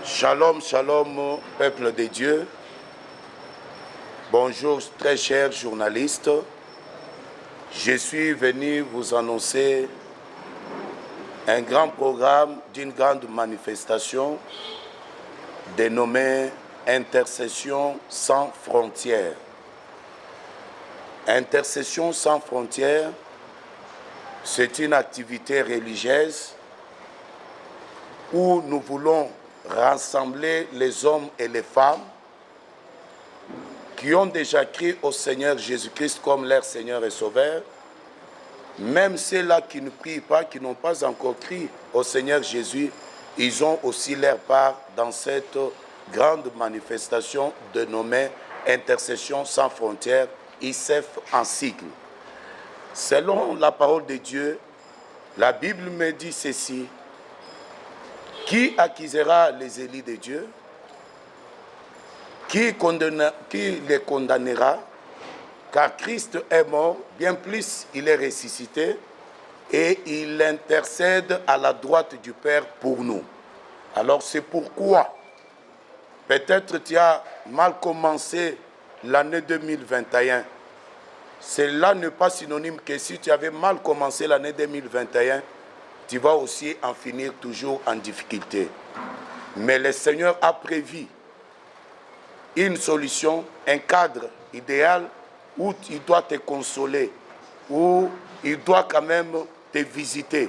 Shalom, shalom, peuple de Dieu. Bonjour, très chers journalistes. Je suis venu vous annoncer un grand programme d'une grande manifestation dénommée Intercession sans frontières. Intercession sans frontières, c'est une activité religieuse où nous voulons rassembler les hommes et les femmes qui ont déjà crié au Seigneur Jésus-Christ comme leur Seigneur et Sauveur, même ceux-là qui ne prient pas, qui n'ont pas encore crié au Seigneur Jésus, ils ont aussi leur part dans cette grande manifestation dénommée Intercession sans frontières, ICF en cycle. Selon la parole de Dieu, la Bible me dit ceci: qui accusera les élus de Dieu? Qui les condamnera? Car Christ est mort, bien plus il est ressuscité et il intercède à la droite du Père pour nous. Alors c'est pourquoi peut-être tu as mal commencé l'année 2021. Cela n'est pas synonyme que si tu avais mal commencé l'année 2021, tu vas aussi en finir toujours en difficulté. Mais le Seigneur a prévu une solution, un cadre idéal où il doit te consoler, où il doit quand même te visiter.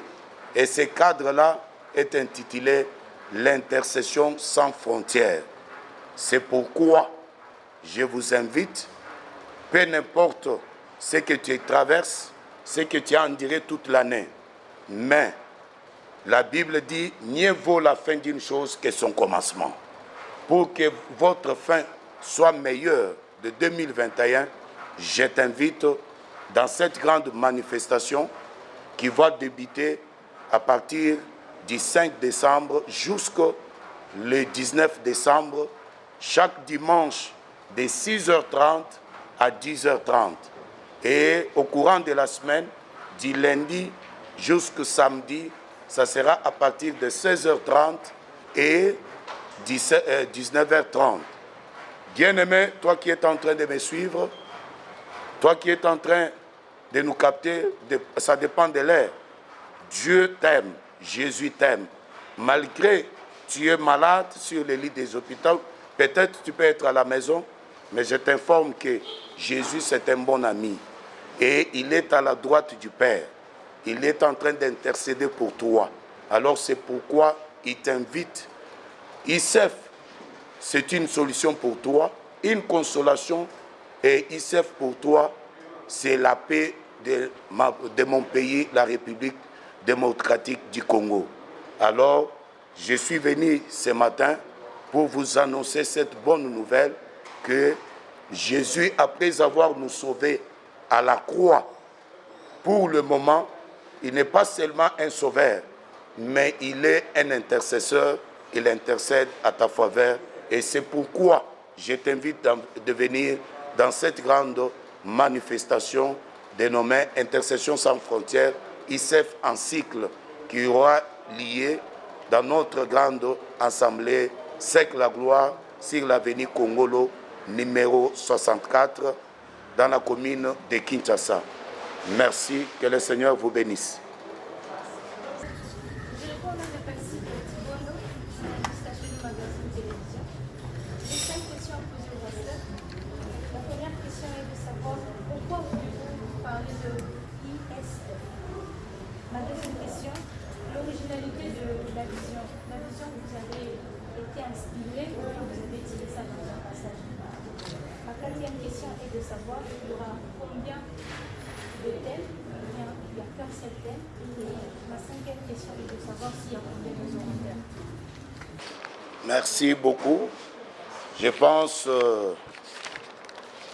Et ce cadre-là est intitulé l'intercession sans frontières. C'est pourquoi je vous invite, peu importe ce que tu traverses, ce que tu as enduré toute l'année, mais la Bible dit « mieux vaut la fin d'une chose que son commencement ». Pour que votre fin soit meilleure de 2021, je t'invite dans cette grande manifestation qui va débuter à partir du 5 décembre jusqu'au 19 décembre, chaque dimanche de 6h30 à 10h30. Et au courant de la semaine, du lundi jusqu'au samedi, ça sera à partir de 16h30 et 19h30. Bien-aimé, toi qui es en train de me suivre, toi qui es en train de nous capter, ça dépend de l'heure. Dieu t'aime, Jésus t'aime. Malgré que tu es malade sur les lits des hôpitaux, peut-être tu peux être à la maison, mais je t'informe que Jésus c'est un bon ami. Et il est à la droite du Père. Il est en train d'intercéder pour toi. Alors c'est pourquoi il t'invite. ICF, c'est une solution pour toi, une consolation. Et ICF pour toi, c'est la paix de mon pays, la République démocratique du Congo. Alors, je suis venu ce matin pour vous annoncer cette bonne nouvelle que Jésus, après avoir nous sauvés à la croix, pour le moment, il n'est pas seulement un sauveur, mais il est un intercesseur. Il intercède à ta faveur. Et c'est pourquoi je t'invite de venir dans cette grande manifestation dénommée Intercession sans frontières, ICF en cycle, qui aura lieu dans notre grande assemblée Sec la gloire sur l'avenue Congolo, numéro 64, dans la commune de Kinshasa. Merci, que le Seigneur vous bénisse. Je réponds au nom de Percy Tibono, journaliste à chez le magazine télévision. J'ai 5 questions à poser au pasteur. La première question est de savoir pourquoi voulez-vous parler de ISF. Ma deuxième question, l'originalité de la vision. La vision, vous avez été inspirée ou bien vous avez tiré ça dans un passage. Ma quatrième question est de savoir il y aura combien de thèmes, il n'y a qu'un seul thème. Et ma cinquième question est de savoir s'il y a combien de orateurs. Merci beaucoup. Je pense,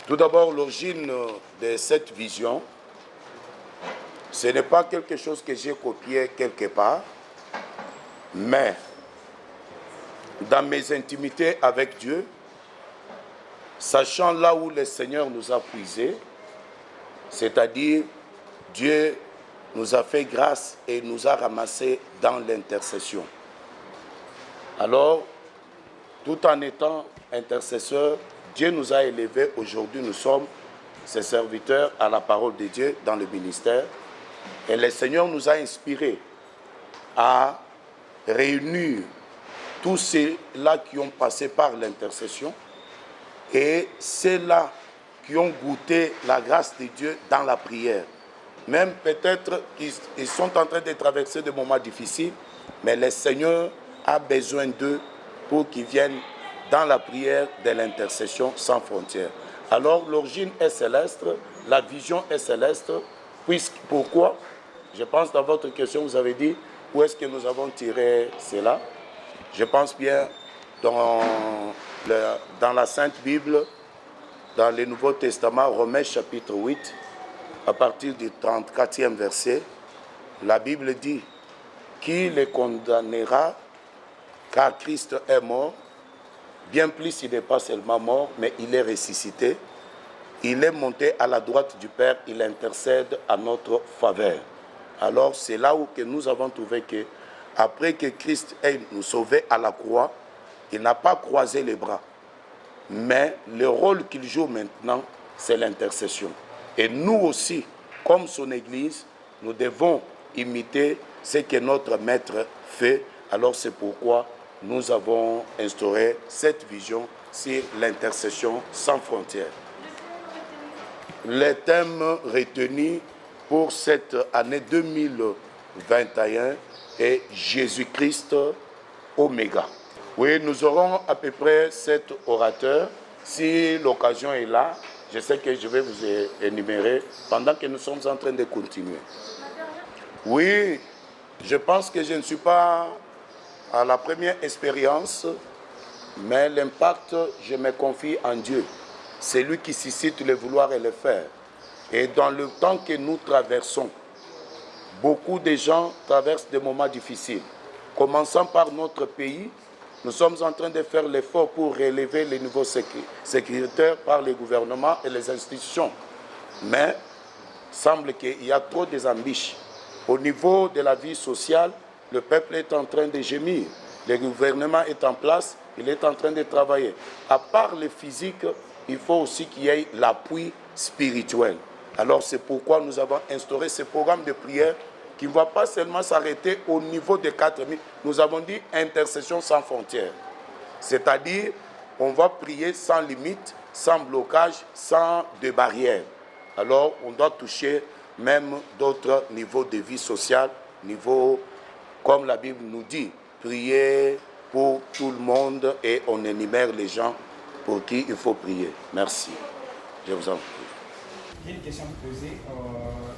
tout d'abord, l'origine de cette vision, ce n'est pas quelque chose que j'ai copié quelque part, mais dans mes intimités avec Dieu, sachant là où le Seigneur nous a puisés, c'est-à-dire Dieu nous a fait grâce et nous a ramassés dans l'intercession. Alors, tout en étant intercesseurs, Dieu nous a élevés. Aujourd'hui, nous sommes ses serviteurs à la parole de Dieu dans le ministère. Et le Seigneur nous a inspirés à réunir tous ceux-là qui ont passé par l'intercession et ceux-là qui ont goûté la grâce de Dieu dans la prière. Même peut-être qu'ils sont en train de traverser des moments difficiles, mais le Seigneur a besoin d'eux pour qu'ils viennent dans la prière de l'intercession sans frontières. Alors l'origine est céleste, la vision est céleste. Pourquoi? Je pense dans votre question, vous avez dit où est-ce que nous avons tiré cela. Je pense bien dans la Sainte Bible, dans le Nouveau Testament, Romains chapitre 8, à partir du 34e verset, la Bible dit « Qui les condamnera, car Christ est mort, bien plus il n'est pas seulement mort, mais il est ressuscité. Il est monté à la droite du Père, il intercède à notre faveur. » Alors c'est là où que nous avons trouvé que, après que Christ ait nous sauvés à la croix, il n'a pas croisé les bras. Mais le rôle qu'il joue maintenant, c'est l'intercession. Et nous aussi, comme son Église, nous devons imiter ce que notre Maître fait. Alors c'est pourquoi nous avons instauré cette vision sur l'intercession sans frontières. Les thèmes retenus pour cette année 2021 est Jésus-Christ Oméga. Oui, nous aurons à peu près 7 orateurs. Si l'occasion est là, je sais que je vais vous énumérer pendant que nous sommes en train de continuer. Oui, je pense que je ne suis pas à la première expérience, mais l'impact, je me confie en Dieu. C'est lui qui suscite le vouloir et le faire. Et dans le temps que nous traversons, beaucoup de gens traversent des moments difficiles. Commençant par notre pays, nous sommes en train de faire l'effort pour relever les niveaux sécuritaires par les gouvernements et les institutions. Mais il semble qu'il y a trop d'ambitions. Au niveau de la vie sociale, le peuple est en train de gémir. Le gouvernement est en place, il est en train de travailler. À part le physique, il faut aussi qu'il y ait l'appui spirituel. Alors c'est pourquoi nous avons instauré ce programme de prière qui ne va pas seulement s'arrêter au niveau des 4000. Nous avons dit intercession sans frontières. C'est-à-dire, on va prier sans limite, sans blocage, sans de barrières. Alors, on doit toucher même d'autres niveaux de vie sociale, niveau, comme la Bible nous dit, prier pour tout le monde et on énumère les gens pour qui il faut prier. Merci. Je vous en prie. J'ai une question à vous poser.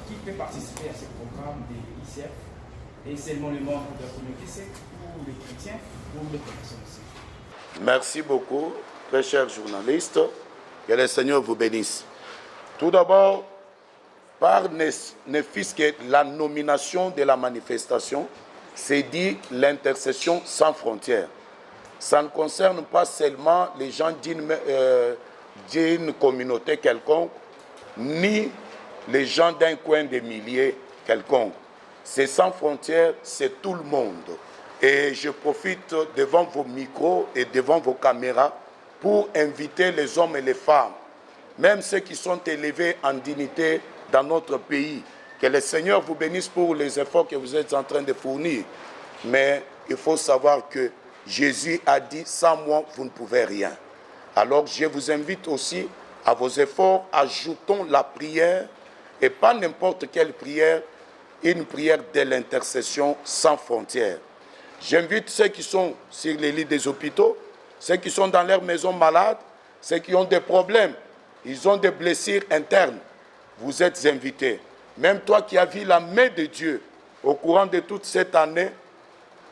Qui peut participer à ce programme de l'ICF? Et seulement les membres de la communauté secte ou les chrétiens ou les personnes aussi? Merci beaucoup, très chers journalistes. Que le Seigneur vous bénisse. Tout d'abord, par ne fût-ce que la nomination de la manifestation, c'est dit l'intercession sans frontières. Ça ne concerne pas seulement les gens d'une communauté quelconque, ni les gens d'un coin de milliers quelconque. C'est sans frontières, c'est tout le monde. Et je profite devant vos micros et devant vos caméras pour inviter les hommes et les femmes, même ceux qui sont élevés en dignité dans notre pays. Que le Seigneur vous bénisse pour les efforts que vous êtes en train de fournir. Mais il faut savoir que Jésus a dit, sans moi, vous ne pouvez rien. Alors je vous invite aussi à vos efforts, ajoutons la prière, et pas n'importe quelle prière, une prière de l'intercession sans frontières. J'invite ceux qui sont sur les lits des hôpitaux, ceux qui sont dans leurs maisons malades, ceux qui ont des problèmes, ils ont des blessures internes. Vous êtes invités. Même toi qui as vu la main de Dieu au courant de toute cette année,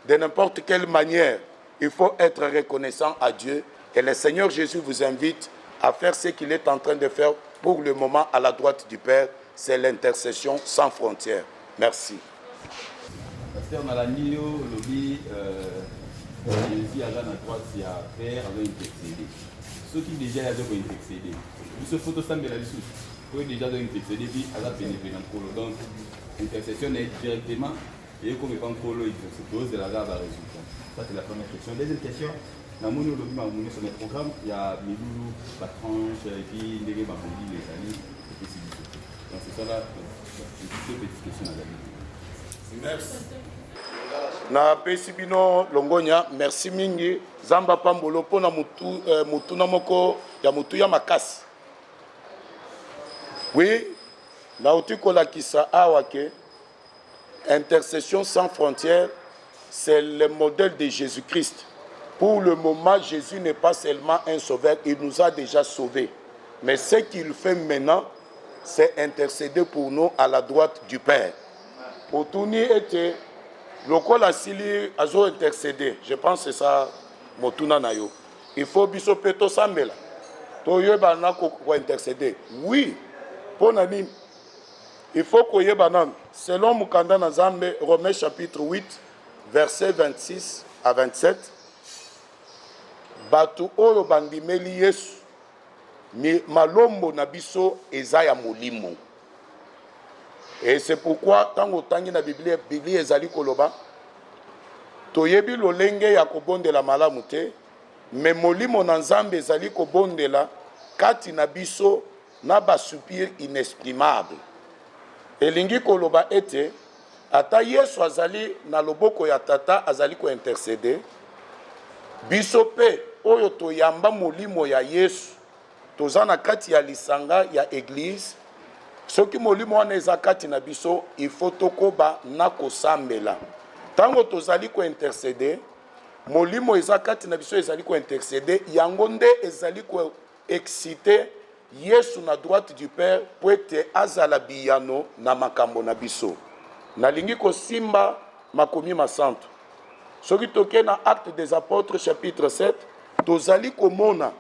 de n'importe quelle manière, il faut être reconnaissant à Dieu. Et le Seigneur Jésus vous invite à faire ce qu'il est en train de faire pour le moment à la droite du Père. C'est l'intercession sans frontières. Merci. Pasteur Nalanio, lobby, Jésus à la droite, il y a Père, avec intercédé. Ceux qui déjà ont intercédé. Ce photo semble la dessous. Ceux qui déjà ont intercédé, puis à la bénéfice donc l'intercession est directement et comme il prend colo, il se pose de la garde à résultat. Ça c'est la première question. Deuxième question, namoni olobi mamoni sur le programme ya milulu batranche et puis ndenge babongi les amis epesi biso donc c'est ça là deux petites questions à la merci na pesi bino longonya merci mingi zamba pambolo pona mutu na moko ya mutu ya makasi oui na utikola kisa awake intercession sans frontières c'est le modèle de Jésus-Christ. Pour le moment, Jésus n'est pas seulement un sauveur, il nous a déjà sauvés. Mais ce qu'il fait maintenant, c'est intercéder pour nous à la droite du Père. Pour tout ni était, le col a sili a intercédé. Je pense que c'est ça, motuna nayo. Il faut biso peto sambela. Toye bana ko intercéder. Oui, pour nani. Il faut qu'on y ait banan. Selon Mukanda Nazambe, Romains chapitre 8, versets 26 à 27. Batu oyo bandimeli Yesu mi malombo na biso eza ya molimo. Et c'est pourquoi tango tangi na Biblia ezali koloba toyebi lolenge ya kobondela malamu te mais molimo na Nzambe ezali kobondela kati na biso na basupir inexprimable. Elingi koloba ete ata Yesu azali na loboko ya tata azali ko intercéder biso pe oyo toyamba molimo ya Yesu toza na kati ya lisanga ya église soki molimo wana eza kati na biso il faut tokoba na kosambela tango tozali ko intercéder molimo eza kati na biso ezali ko intercéder yango nde ezali ko exciter Yesu na droite du Père po ete azala biyano na makambo na biso. Nalingi kosimba makomi masanto. Soki toke na Acte des Apôtres chapitre 7, tozali komona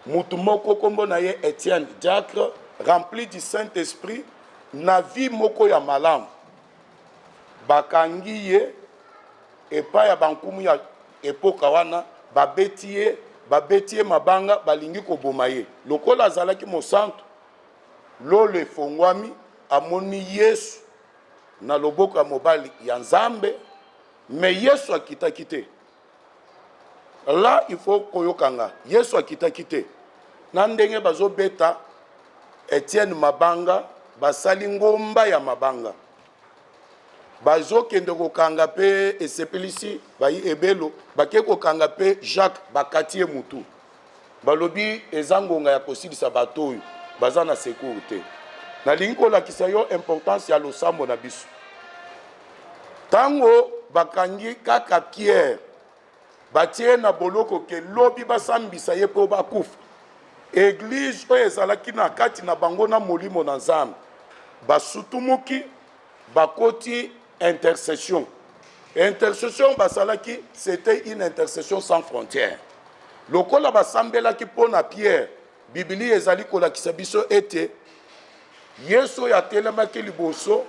mutu moko kombo na ye Étienne diacre rempli du Saint-Esprit na vie moko ya malamu. Bakangi ye epa ya bankumu ya epoka wana babeti ye mabanga balingi koboma ye. Lokola azalaki mosantu lolo efongwami amoni Yesu na loboko ya mobali ya Nzambe mais Yesu akitaki te. Là il faut koyokanga Yesu akitaki te. Na ndenge bazobeta Etienne mabanga basali ngomba ya mabanga bazokende kokanga pe esepelisi bayi ebelo bake kokanga pe Jacques bakatie mutu balobi ezangonga ya kosilisa bato oyo baza na sécurité. Nalingi kolakisa yo importance ya losambo na biso. Tango bakangi kaka Pierre batie na boloko ke lobi basambisa ye po bakufa. Église oyo ezalaki na kati na bango na molimo na Nzambe basutumuki bakoti intercession. Intercession basalaki c'était une intercession sans frontières. Lokola basambelaki pona Pierre Bibli ezali kolakisa biso ete Yesu ya telemaki liboso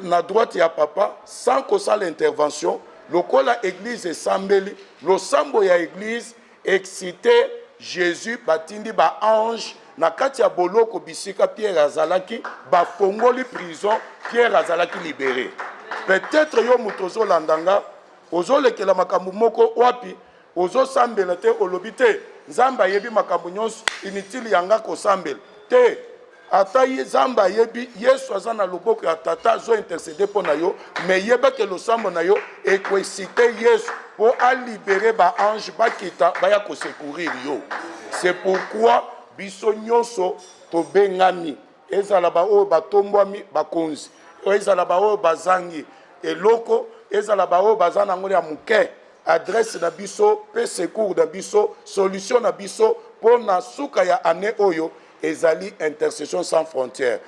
na droite ya papa sans kosala intervention lokola église esambeli losambo ya église excité Jésus batindi ba ange na kati ya boloko bisika Pierre azalaki bafongoli prison Pierre azalaki libéré. Peut-être yo mutozo landanga ozolekela makambo moko wapi ozosambela te olobite Nzamba yebi makambo nyonso inutile yanga kosambela te. Ata Nzamba yebi Yesu aza na loboko ya tata zo intercéder po na yo mais yeba ke losambo na yo ekoexciter Yesu pour a libérer ba ange bakita baya ko secourir yo. C'est pourquoi biso nyonso to bengami ezala ba o batombwami bakonzi ezala ba o bazangi eloko ezala ba o bazana ngoli ya muke adresse na biso pe secours na biso solution na biso pour na suka ya ane oyo ezali intercession sans frontières.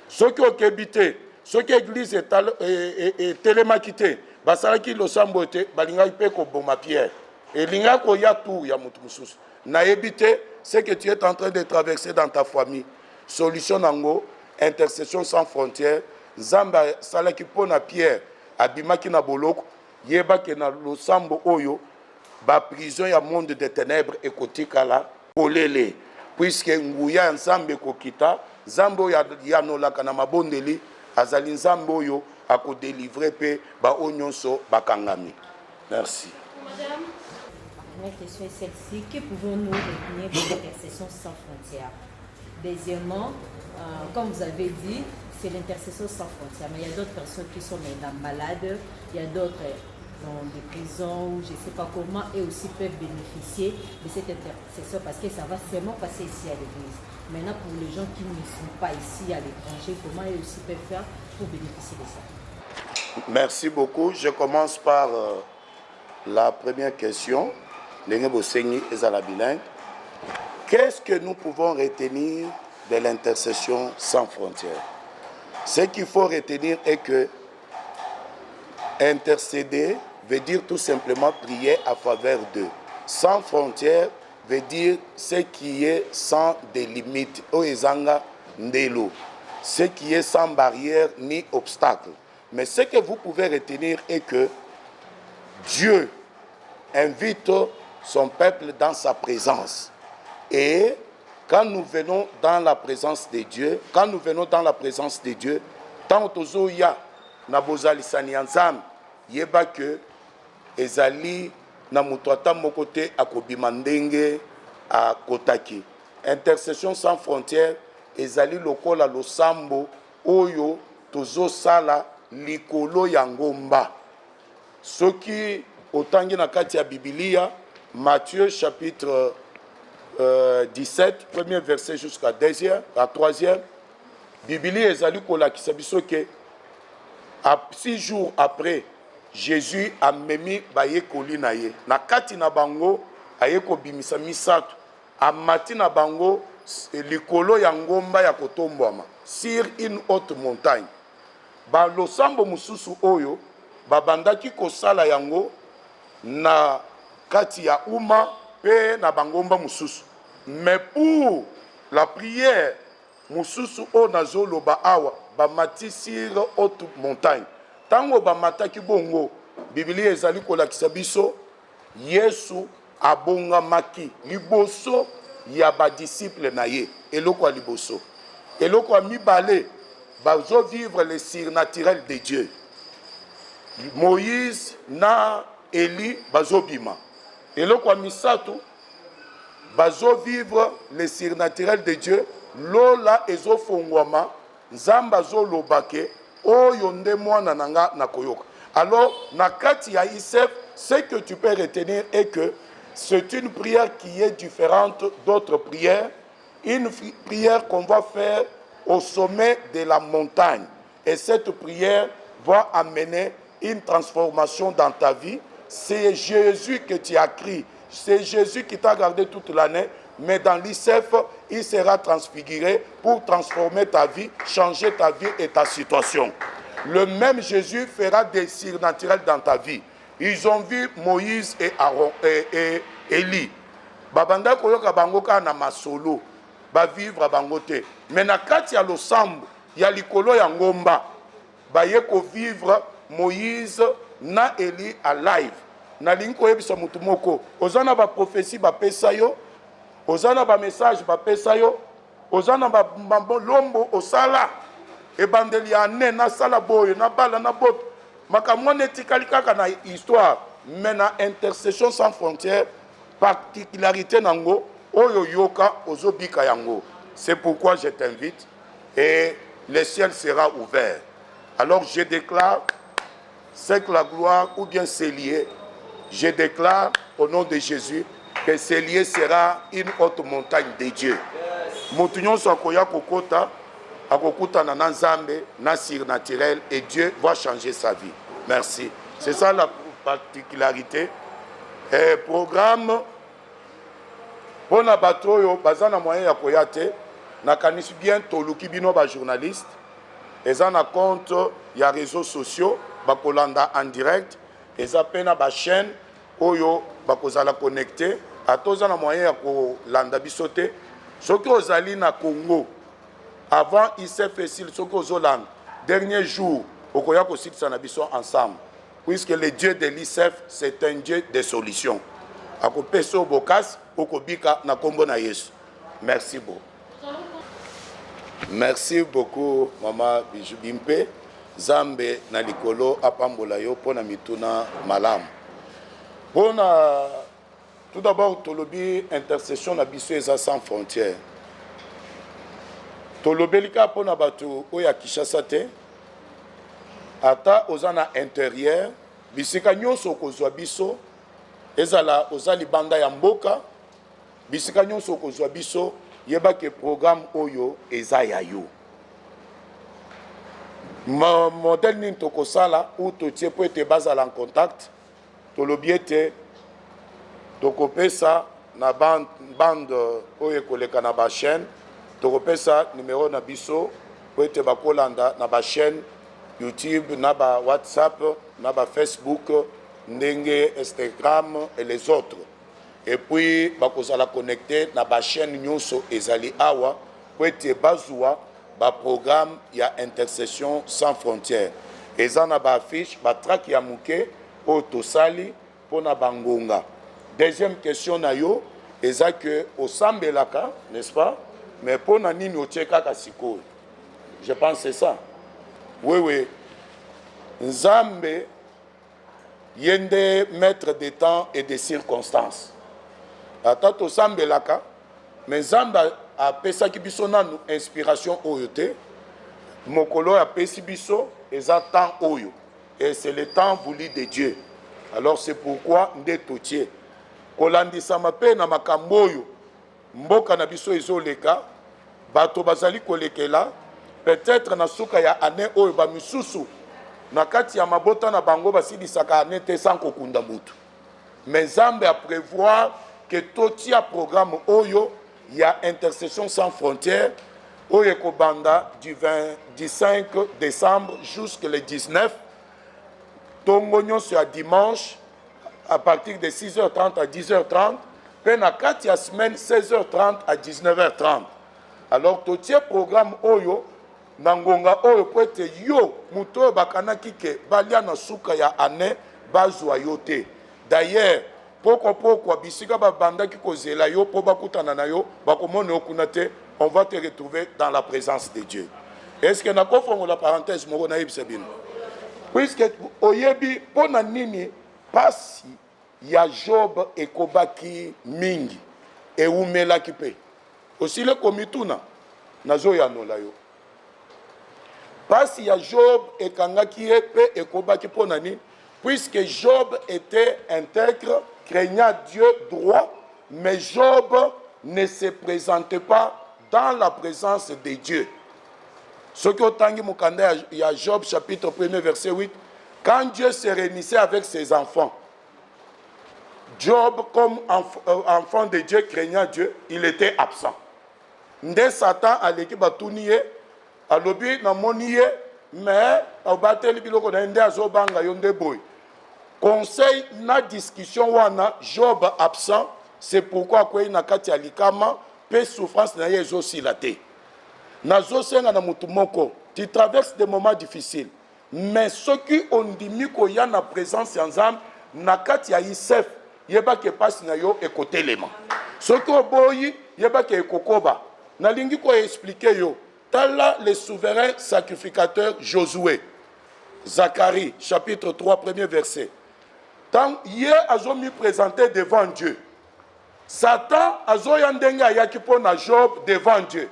Soki okebite soki église et telemaki te basalaki losambo te balingaki pe koboma Pierre elinga koya tout ya mutu mususu na ebite ce que tu es en train de traverser dans ta famille solution nango intercession sans frontières. Nzamba salaki pona Pierre abimaki na boloko yebaki na losambo oyo ba prison ya monde des ténèbres ekotikala polele puisque nguya Nzambe kokita Nzambe ya nolaka na mabondeli azali Nzambe oyo akodélivrer pe ba onyonso bakangami. Merci. Madame. première question est celle-ci. Que pouvons-nous retenir de l'intercession sans frontières? Deuxièmement, comme vous avez dit, c'est l'intercession sans frontières. Mais il y a d'autres personnes qui sont maintenant malades. Il y a d'autres dans des prisons ou je ne sais pas comment, et aussi peuvent bénéficier de cette intercession parce que ça va seulement passer ici à l'église. Maintenant, pour les gens qui ne sont pas ici à l'étranger, comment ils aussi peuvent faire pour bénéficier de ça? Merci beaucoup. Je commence par la première question. Qu'est-ce que nous pouvons retenir de l'intercession sans frontières? Ce qu'il faut retenir est que intercéder veut dire tout simplement prier à faveur d'eux. Sans frontières veut dire ce qui est sans des limites. Ce qui est sans barrière ni obstacle. Mais ce que vous pouvez retenir est que Dieu invite son peuple dans sa présence. Et quand nous venons dans la présence de Dieu, tant tozoya na bozalisani nzambe yeba que ezali na mutu ata moko te akobima ndenge akotaki. Intercession sans frontières ezali lokola losambo oyo tozosala likolo ya ngomba. Soki otangi na kati ya Biblia, Matthieu chapitre 17, premier verset jusqu'à 3e, Biblia ezali kolakisa biso ke 6 jours après, Jésus a memi bayekoli na ye. Na kati na bango ayeko bimisa misato. Amati na bango likolo ya ngomba ya kotombwama sur une haute montagne. Ba losambo mususu oyo babandaki kosala yango na kati ya uma pe na bangomba mususu. Mais pour la prière mususu o nazoloba awa bamati sur haute montagne. Tango bamataki bongo, Biblia ezali kolakisa biso Yesu abongamaki liboso ya ba disciple na ye. Eloko ya liboso. Eloko ya mibale bazo vivre le surnaturel de Dieu. Moïse na Eli bazo bima. Eloko ya misato bazo vivre le surnaturel de Dieu. Lola ezo fongwama nzamba zo lobake oyo nde mwana nanga na koyoka. Alors na kati ya ISF, ce que tu peux retenir est que c'est une prière qui est différente d'autres prières, une prière qu'on va faire au sommet de la montagne, et cette prière va amener une transformation dans ta vie. C'est Jésus que tu as crié, c'est Jésus qui t'a gardé toute l'année. Mais dans l'ICF, il sera transfiguré pour transformer ta vie, changer ta vie et ta situation. Le même Jésus fera des surnaturels dans ta vie. Ils ont vu Moïse et Aaron et Élie. Babanda koyoka bangoka na masolo, ba vivre bangote. Mais na kati ya losambo, ya likolo ya ngomba, ba yeko vivre Moïse na Élie à live. Na linko yebisa mutu moko, ozana ba prophétie ba pesa yo. Ozana ba message ba pesa yo, ozana ba lombo osala ebandeli ya ne na sala boyo na bala na bot makamone tikali kaka na histoire. Mais na intercession sans frontières, particularité nango oyo yoka ozobika yango. C'est pourquoi je t'invite et le ciel sera ouvert. Alors je déclare, c'est que la gloire ou bien c'est lié, je déclare au nom de Jésus que ce lieu sera une haute montagne de Dieu. Motunyon Sakoya Kokota, Akokuta na Nzambe, na surnaturel, et Dieu va changer sa vie. Merci. C'est ça la particularité. Et programme, pour na batoyo, bazana moyen ya koyate, na kanisi bien toluki bino ba journaliste, et ça na compte ya réseaux sociaux, bakolanda en direct, et ça pena ba chaîne, oyo bakozala connecté. Atoza na moyen ya kolanda bisote soki ozali na Congo avant ICF facile soki ozolanda dernier jour okoya kosilisa na biso ensemble puisque le Dieu de l'ICF c'est un Dieu de solutions. Akopesa bokas okobika na kombo na Yesu. Merci beaucoup. Merci beaucoup Mama Bijou Bimpe. Zambe na likolo apambola yo pona mituna malamu. Pona Tout d'abord, tolobi intercession na biso eza sans frontières. Tolobelika pona bato oya Kinshasa te. Ata ozana intérieur, bisika nyonso kozwa biso, ezala ozali banda ya mboka, bisika nyonso kozwa biso, yeba ke programme oyo eza ya yo. Modèle nini tokosala ou totie po ete bazala en contact, tolobi ete tokopesa na bande oyo ekoleka na ba chaîne, tokopesa numéro na biso po ete bakolanda na ba chaîne YouTube, na ba WhatsApp, na ba Facebook, ndenge Instagram et les autres. Et puis bakozala connecté na ba chaîne nyonso ezali awa po ete bazwa ba programme ya intercession sans frontières. Eza na ba affiche ba track ya muke o tosali pona bangonga. Deuxième question na yo, eza que osambelaka, n'est-ce pas? Mais pona nini otieka kasiko. Je pense c'est ça. Oui, oui. Nzambe yende maître des temps et des circonstances. Ata tosambelaka, mais Nzambe a pesaki biso nanu inspiration oyo te. Mokolo a pesi biso eza temps oyo. Et c'est le temps voulu de Dieu. Alors c'est pourquoi nde totie. Kolandisa mape na makambo oyo mboka na biso ezoleka bato bazali kolekela peut-être na suka ya année oyo ba misusu na kati ya mabota na bango basidisaka année te sans kokunda mutu. Mais Nzambe a prévoir que totia programme oyo ya intercession sans frontières oyo ekobanda du 25 décembre jusqu'au 19 tongo nyonso ya dimanche à partir de 6h30 à 10h30, puis na kati ya semaine 16h30 à 19h30. Alors totie programme oyo nangonga oyo kwete yo muto bakanaki ke balia na suka ya année bazwa yo te. D'ailleurs, poko bisika babandaki kozela yo po bakutana na yo bakomona okuna te, on va te retrouver dans la présence de Dieu. Est-ce que na kofongo la parenthèse moko na yebisabino? Puisque oyebi pona nini pasi ya Job ekobaki mingi e umelaki pe aussi le komituna nazo ya nola yo pasi ya Job ekangaki pe ekobaki pona nini puisque Job était intègre, craignant Dieu droit, mais Job ne se présentait pas dans la présence de Dieu. Ce que otangi mukanda ya Job chapitre 1 verset 8, quand Dieu se réunissait avec ses enfants, Job, comme enfant de Dieu, craignant Dieu, il était absent. Nde Satan a l'équipe batuniye, a lobi na moniye, mais au bateli biloko na nde azobanga yonde boy. Conseil na discussion wana Job absent, c'est pourquoi kwa na kati ya likama pe souffrance na yezo silate. Nazo senga na mutu moko, tu traverses des moments difficiles, mais ceux qui ont dit ko ya na présence ya Nzambe na kati ya Yosef yeba ke passe na yo ekotelema. Soki oboyi yeba ke ekokoba. Nalingi ko expliquer yo. Tala le souverain sacrificateur Josué. Zacharie chapitre 3 premier verset. Tant hier azomi présenté devant Dieu. Satan azoyandenga ayaki pona Job devant Dieu.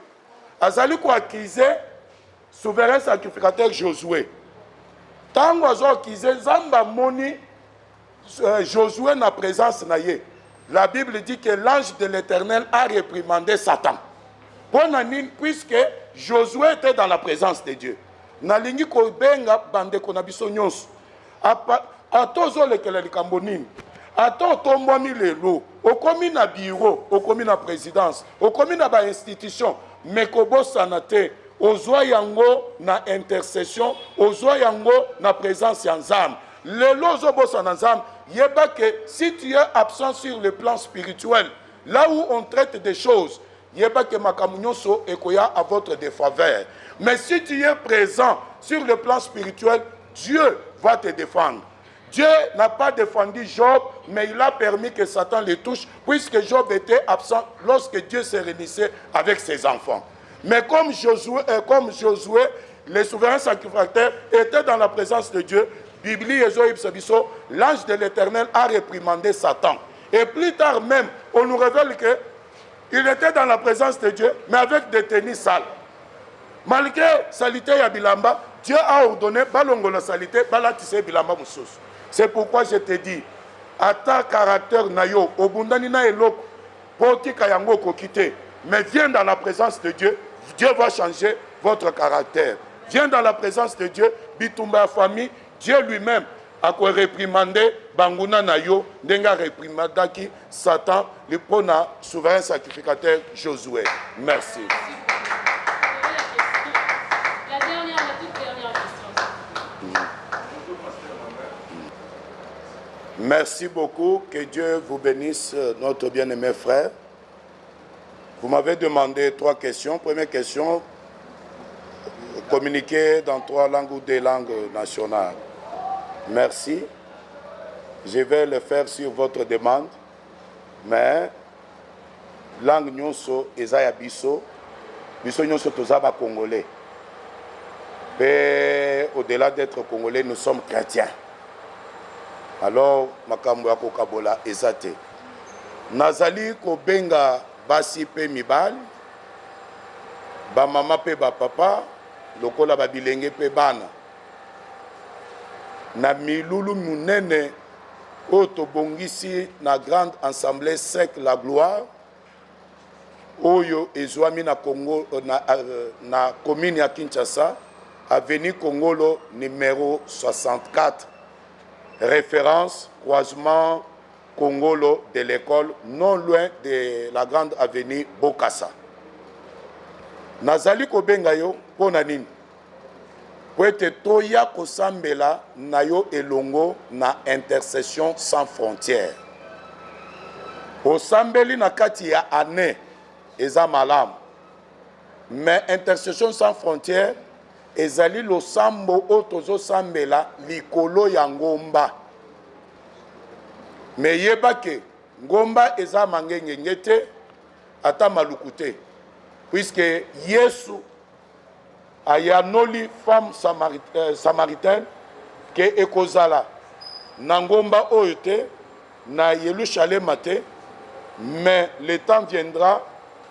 Azali ko accuser souverain sacrificateur Josué. Tango azo accuser Zamba moni Josué na présence na ye. La Bible dit que l'ange de l'Éternel a réprimandé Satan. Puisque Josué était dans la présence de Dieu. Nalingi ko benga bande ko na biso nyonso. Atozo lekele likambo nini. Ato tombwami lelo, okomi na bureau, okomi na présidence, okomi na ba institution, mais kobosana te. Ozwa yango na intercession, ozwa yango na présence ya Nzambe. Lelo ozobosana Nzambe. Yeba que si tu es absent sur le plan spirituel, là où on traite des choses, yeba que makamunyoso ekoya à votre défaveur. Mais si tu es présent sur le plan spirituel, Dieu va te défendre. Dieu n'a pas défendu Job, mais il a permis que Satan le touche, puisque Job était absent lorsque Dieu se réunissait avec ses enfants. Mais comme Josué, le souverain sacrificateur était dans la présence de Dieu, Bibli l'ange de l'Éternel a réprimandé Satan. Et plus tard même, on nous révèle qu'il était dans la présence de Dieu, mais avec des tenues sales. Malgré salité ya bilamba, Dieu a ordonné balongo la salité, balatisse bilamba moussous. C'est pourquoi je te dis, à ta caractère nayo, obundani na eloko, poti kayango kokite, mais viens dans la présence de Dieu, Dieu va changer votre caractère. Viens dans la présence de Dieu, bitumba famille, Dieu lui-même a quoi réprimander banguna nayo, denga réprimandaki Satan, le prona souverain sacrificateur Josué. Merci. La toute dernière question. Merci beaucoup, que Dieu vous bénisse, notre bien-aimé frère. Vous m'avez demandé 3 questions. Première question, communiquer dans 3 langues ou 2 langues nationales. Merci. Je vais le faire sur votre demande, mais langue nyonso ezaya biso, biso nyonso tozaba congolais. Et au-delà d'être congolais, nous sommes chrétiens. Alors, makambo ya kokabola ezate. Nazali kobenga basi pe mibali, ba mama pe ba papa, lokola ba bilenge pe bana. Na milulu munene oto bongisi na grande assemblée sec la gloire. Oyo ezwami na Congo na commune ya Kinshasa, avenue Congolo numéro 64. Référence croisement Congolo de l'école, non loin de la grande avenue Bokassa. Nazali kobenga yo pona nini? Po ete toya kosambela na yo elongo na intercession sans frontières. Osambeli na kati ya ane eza malamu. Mais intercession sans frontières ezali losambo otozo sambela likolo ya ngomba. Me yebake ngomba eza mangenge ngete ata malukute. Puisque Yesu ayanoli femme samaritaine ke ekozala na ngomba oyo te na Yerusalem te, mais le temps viendra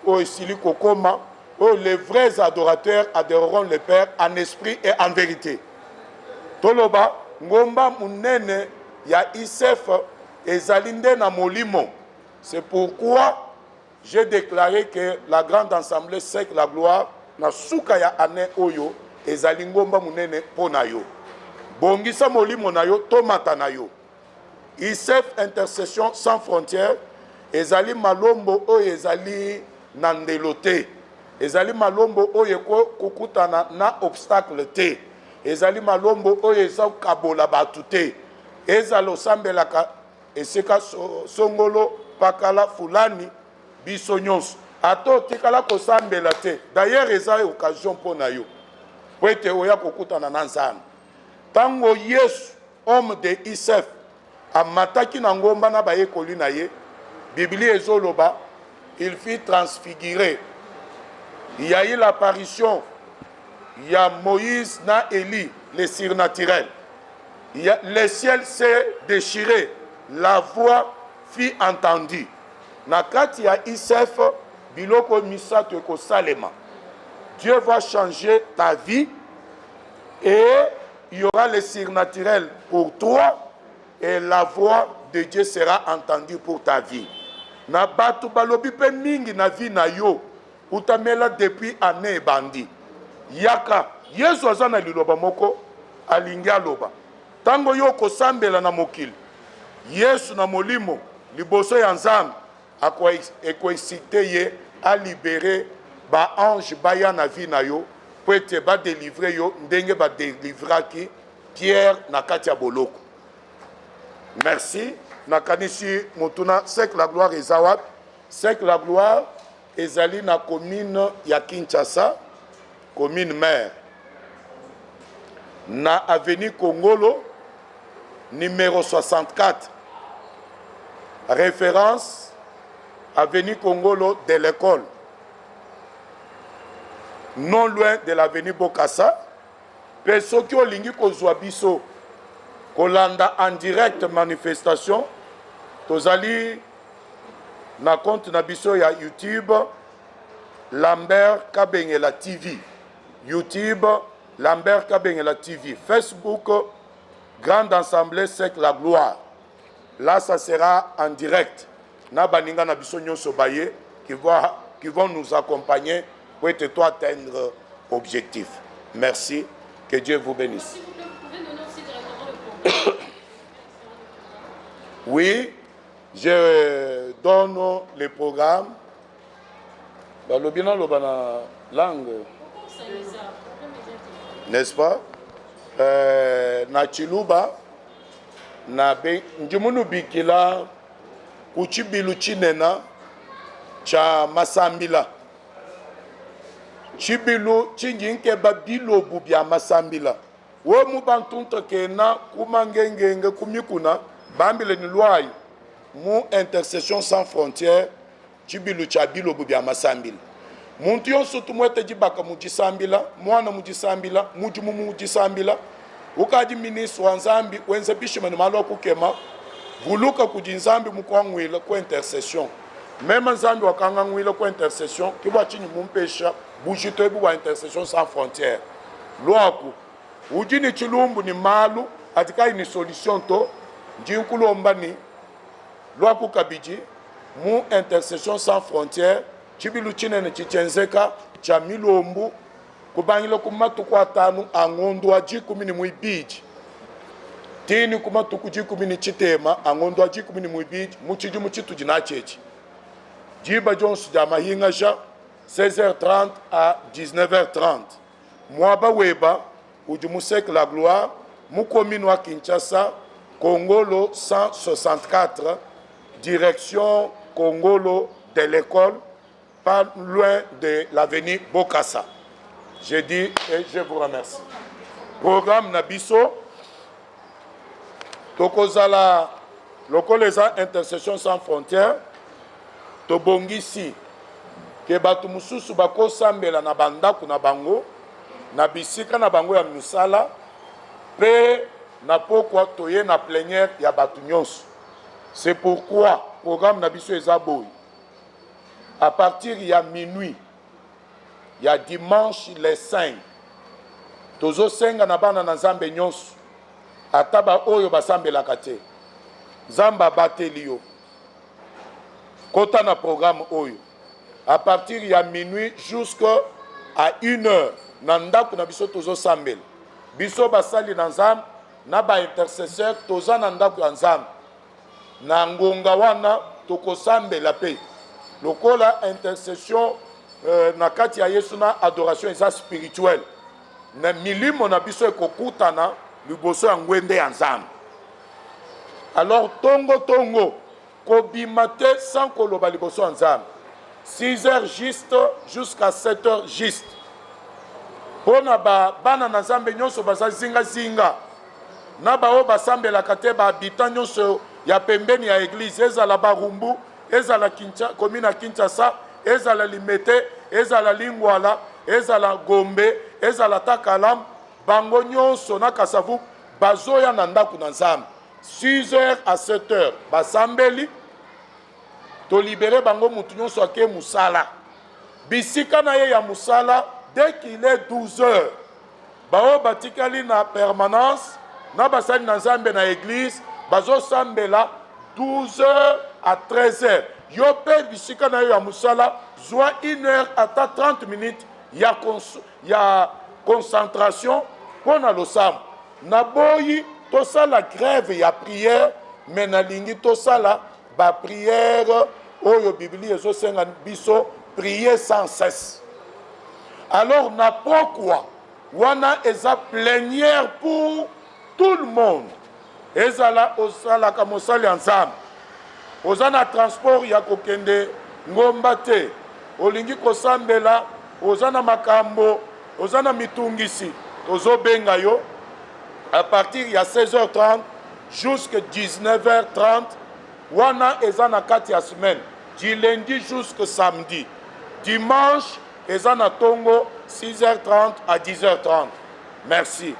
où esili kokoma où les vrais adorateurs adoreront le Père en esprit et en vérité. Toloba ngomba munene ya Isef ezalinde na molimo. C'est pourquoi j'ai déclaré que la grande assemblée sec la gloire na suka ya ane oyo ezali ngomba munene pona yo. Bongisa molimo na yo tomata na yo. Isef intercession sans frontières ezali malombo oyo ezali nandelote. Ezali malombo oyo kokutana na obstacle te. Ezali malombo oyo eza kabola batu te. Ezalo sambelaka eseka songolo pakala fulani biso nyonso. Ato tikala kosambela te. D'ailleurs eza occasion pona yo. Po ete oya kokutana na nzambe. Tango Yesu homme de Isef amataki na ngomba na bayekoli na ye, Biblie ezoloba, il fut transfiguré. Il y a eu l'apparition, il y a Moïse na Élie, les surnaturels. Le ciel s'est déchiré, la voix fut entendue. Na kati ya Isef, biloko misato eko salema. Dieu va changer ta vie et il y aura les surnaturels pour toi et la voix de Dieu sera entendue pour ta vie. Na batu balobi pe mingi na vie na yo. Utamela depuis année bandi. Yaka, Yesu azana liloba moko, alingi aloba. Tango yo kosambela na mokili. Yesu na molimo, liboso ya nzambe, eko excité ye, a libéré ba ange baya na vie na yo, po ete ba délivrer yo, ndenge ba délivraki Pierre na kati ya boloko. Merci. Nakanisi motuna, sec la gloire ezawat, sec la gloire ezali na commune ya Kinshasa, commune mère. Na avenue Congolo, numéro 64. Référence, avenue Congolo de l'école. Non loin de l'avenue Bokassa. Perso ki olingi kozwa biso, kolanda en direct manifestation, tozali na compte na biso ya YouTube Lambert Kabengela TV. YouTube Lambert Kabengela TV. Facebook Grande Assemblée Sec la Gloire. Là, ça sera en direct. Na baninga na biso nyonso baye qui vont nous accompagner pour atteindre l'objectif. Merci. Que Dieu vous bénisse. S'il vous plaît, vous pouvez donner aussi directement le programme. Oui, je donne les programmes. Le bien la langue. Pourquoi ça y est ça? N'est-ce pas? Na Chiluba, na Njimunu Bikila, Uchibilu Chinena, Cha Masambila. Chibilu Chinjinke Babilo Bubia Masambila. Wo Mubantunta Kena, Kumangenge, Kumikuna, Bambile Nuluai, Mu Intercession Sans Frontières, Chibilu Chabilo Bubia Masambila. Muntu yonso tumwete jibaka mujisambila, mwana mujisambila, mujumu mujisambila, ukaji ministre wa Nzambi, wenze bishimani malo kukema, vuluka kujinzambi mkwangwila kwa intercession. Mema Nzambi wakangangwila kwa intercession, kibwa chini mumpesha, bujito ebu wa intercession sans frontières. Luaku, ujini chilumbu ni malu, atikai ni solution to, njinkulomba ni, luaku kabiji, mu intercession sans frontières, Chibilu Chinene Chichenzeka, Chamilombu, Kubangilo Kumatuku Atanu, Angondo Ajikumini Muibiji. Tini Kumatuku Jikumini Chitema, Angondo Ajikumini Muibiji, Muchiju Muchitu Jinachechi. Jiba Jones Jamahingaja, 16h30 à 19h30. Mwaba Weba, Ujumusek la Gloire, Mukomino Kinshasa, Congolo 164, direction Congolo de l'école, pas loin de l'avenue Bokassa. Je dis et je vous remercie. Programme Nabiso, Tokozala, Lokoleza Intercession Sans Frontières, Tobongisi, Kebatu Mususu Bako Sambela na Bandaku na Bango, na Bisika na Bango ya Musala, Pe na Pokwa Toye na plénière ya Batu Nyonso. C'est pourquoi programme Nabiso Ezaboui. À partir il y a minuit, il y a dimanche les 5. Tozo senga na bana na Nzambe nyonso. Ataba oyo basambe la kate. Zamba batelio. Kota na programme oyo. À partir il y a minuit jusqu'à 1h. Nanda kuna biso tozo sambel. Biso basali na Nzambe na ba intercesseur toza na ndako ya Nzambe. Na ngonga wana toko sambela pe. Lokola intercession na kati ya Yesu na adoration eza spirituelle. Na milimo na biso ekokutana liboso ya ngwende ya Nzambe. Alors tongo kobima te sans koloba liboso ya Nzambe. 6h juste jusqu'à 7h juste. Pona bana na Nzambe nyonso baza zinga na bao basambelaka te ba habitant nyonso ya pembeni ya église ezala Barumbu, ezala commune Kinshasa, ezala Limete, ezala Lingwala, ezala Gombe, ezala Takalam, bango nyonso na Kasavu bazoya na ndako na Nzambe. 6h à 7h basambeli to libérer bango mutu nyonso ake musala. Bisika na ye ya musala dès qu'il est 12h. Bao batikali na permanence na basali na Nzambe na église bazo sambela 12h à 13h. Yo pe bisika na yo ya musala zwa 1h à 30 minutes ya concentration pour na losam. Na boyi to sala grève ya prière mais na lingi to sala ba prière oyo Biblia ezo senga biso prier sans cesse. Alors na pourquoi wana eza plénière pour tout le monde. Ezala osala ka mosali Nzambe. Ozana transport ya kokende ngomba te. Olingi kosambela, ozana makambo, ozana mitungisi. Ozobenga yo à partir ya 16h30 jusqu'à 19h30. Wana ezana kati ya semaine. Du lundi jusqu'au samedi. Dimanche ezana tongo 6h30 à 10h30. Merci.